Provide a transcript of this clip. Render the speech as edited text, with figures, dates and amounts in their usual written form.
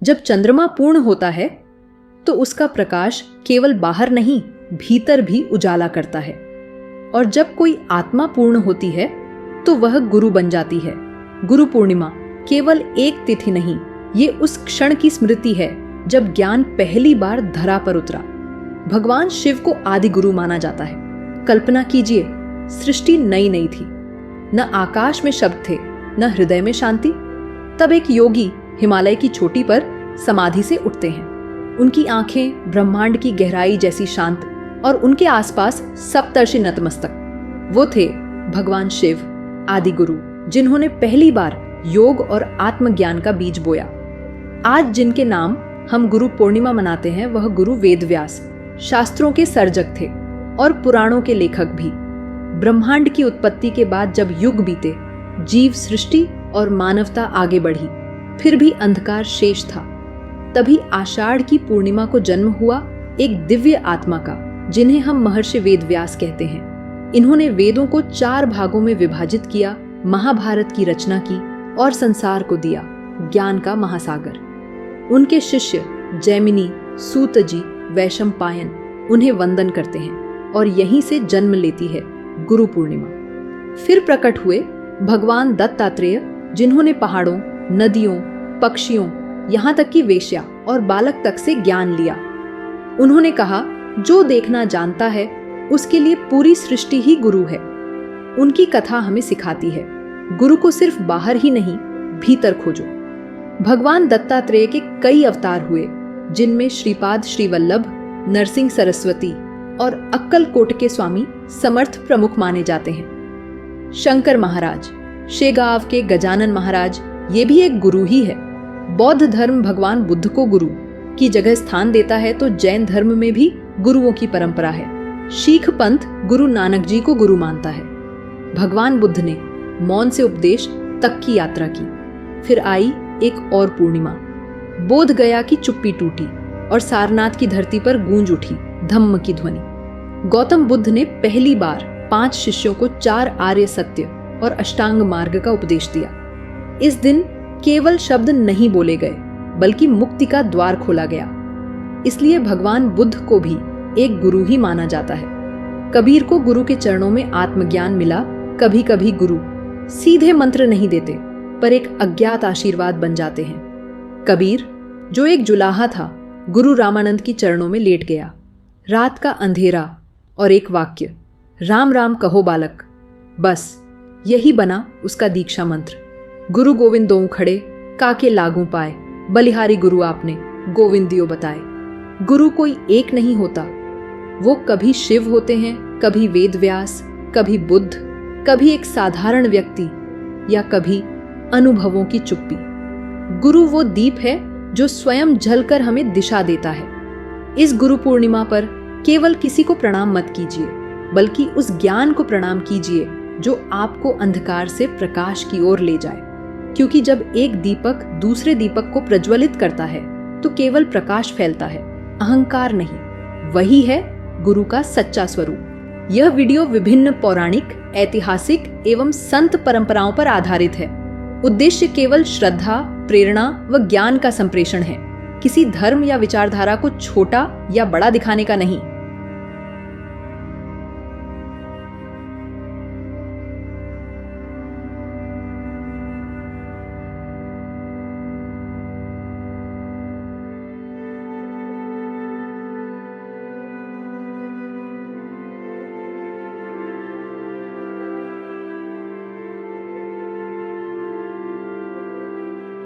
जब चंद्रमा पूर्ण होता है तो उसका प्रकाश केवल बाहर नहीं, भीतर भी उजाला करता है। और जब कोई आत्मा पूर्ण होती है तो वह गुरु बन जाती है। गुरु पूर्णिमा केवल एक तिथि नहीं, ये उस क्षण की स्मृति है जब ज्ञान पहली बार धरा पर उतरा। भगवान शिव को आदि गुरु माना जाता है। कल्पना कीजिए, सृष्टि नई नई थी, न आकाश में शब्द थे, न हृदय में शांति। तब एक योगी हिमालय की चोटी पर समाधि से उठते हैं। उनकी आंखें ब्रह्मांड की गहराई जैसी शांत और उनके आसपास सप्तर्षि नतमस्तक। वो थे भगवान शिव, आदि गुरु, जिन्होंने पहली बार योग और आत्मज्ञान का बीज बोया। आज जिनके नाम हम गुरु पूर्णिमा मनाते हैं, वह गुरु वेदव्यास, शास्त्रों के सर्जक थे और पुराणों के लेखक भी। ब्रह्मांड की उत्पत्ति के बाद जब युग बीते, जीव सृष्टि और मानवता आगे बढ़ी, फिर भी अंधकार शेष था। तभी आषाढ़ की पूर्णिमा को जन्म हुआ एक दिव्य आत्मा का, जिन्हें हम महर्षि वेदव्यास कहते हैं। इन्होंने वेदों को 4 भागों में विभाजित किया, महाभारत की रचना की और संसार को दिया ज्ञान का महासागर। उनके शिष्य जैमिनी, सूतजी, वैशंपायन उन्हें वंदन करते हैं और यहीं से जन्म लेती है गुरु पूर्णिमा। फिर प्रकट हुए भगवान दत्तात्रेय, जिन्होंने पहाड़ों, नदियों, पक्षियों, यहाँ तक कि वेश्या और बालक तक से ज्ञान लिया। उन्होंने कहा, जो देखना जानता है उसके लिए पूरी सृष्टि ही गुरु है। उनकी कथा हमें सिखाती है, गुरु को सिर्फ बाहर ही नहीं, भीतर खोजो। भगवान दत्तात्रेय के कई अवतार हुए, जिनमें श्रीपाद श्रीवल्लभ, नरसिंह सरस्वती और अक्कलकोट के स्वामी समर्थ प्रमुख माने जाते हैं। शंकर महाराज, शेगांव के गजानन महाराज, ये भी एक गुरु ही है। बौद्ध धर्म भगवान बुद्ध को गुरु की जगह स्थान देता है, तो जैन धर्म में भी गुरुओं की परंपरा है। शीख पंथ गुरु नानक जी को गुरु मानता है। भगवान बुद्ध ने मौन से उपदेश तक की यात्रा की। फिर आई एक और पूर्णिमा, बोध गया की चुप्पी टूटी और सारनाथ की धरती पर गूंज उठी धम्म की ध्वनि। गौतम बुद्ध ने पहली बार 5 शिष्यों को 4 आर्य सत्य और अष्टांग मार्ग का उपदेश दिया। इस दिन केवल शब्द नहीं बोले गए, बल्कि मुक्ति का द्वार खोला गया। इसलिए भगवान बुद्ध को भी एक गुरु ही माना जाता है। कबीर को गुरु के चरणों में आत्मज्ञान मिला। कभी कभी गुरु सीधे मंत्र नहीं देते, पर एक अज्ञात आशीर्वाद बन जाते हैं। कबीर, जो एक जुलाहा था, गुरु रामानंद की चरणों में लेट गया। रात का अंधेरा और एक वाक्य, राम राम कहो बालक, बस यही बना उसका दीक्षा मंत्र। गुरु गोविंद दोऊ खड़े, काके लागू पाए, बलिहारी गुरु आपने गोविंद दियो बताए। गुरु कोई एक नहीं होता, वो कभी शिव होते हैं, कभी वेदव्यास, कभी बुद्ध, कभी एक साधारण व्यक्ति, या कभी अनुभवों की चुप्पी। गुरु वो दीप है जो स्वयं जलकर हमें दिशा देता है। इस गुरु पूर्णिमा पर केवल किसी को प्रणाम मत कीजिए, बल्कि उस ज्ञान को प्रणाम कीजिए जो आपको अंधकार से प्रकाश की ओर ले जाए। क्योंकि जब एक दीपक दूसरे दीपक को प्रज्वलित करता है तो केवल प्रकाश फैलता है, अहंकार नहीं। वही है गुरु का सच्चा स्वरूप। यह वीडियो विभिन्न पौराणिक, ऐतिहासिक एवं संत परंपराओं पर आधारित है। उद्देश्य केवल श्रद्धा, प्रेरणा व ज्ञान का संप्रेषण है। किसी धर्म या विचारधारा को छोटा या बड़ा दिखाने का नहीं।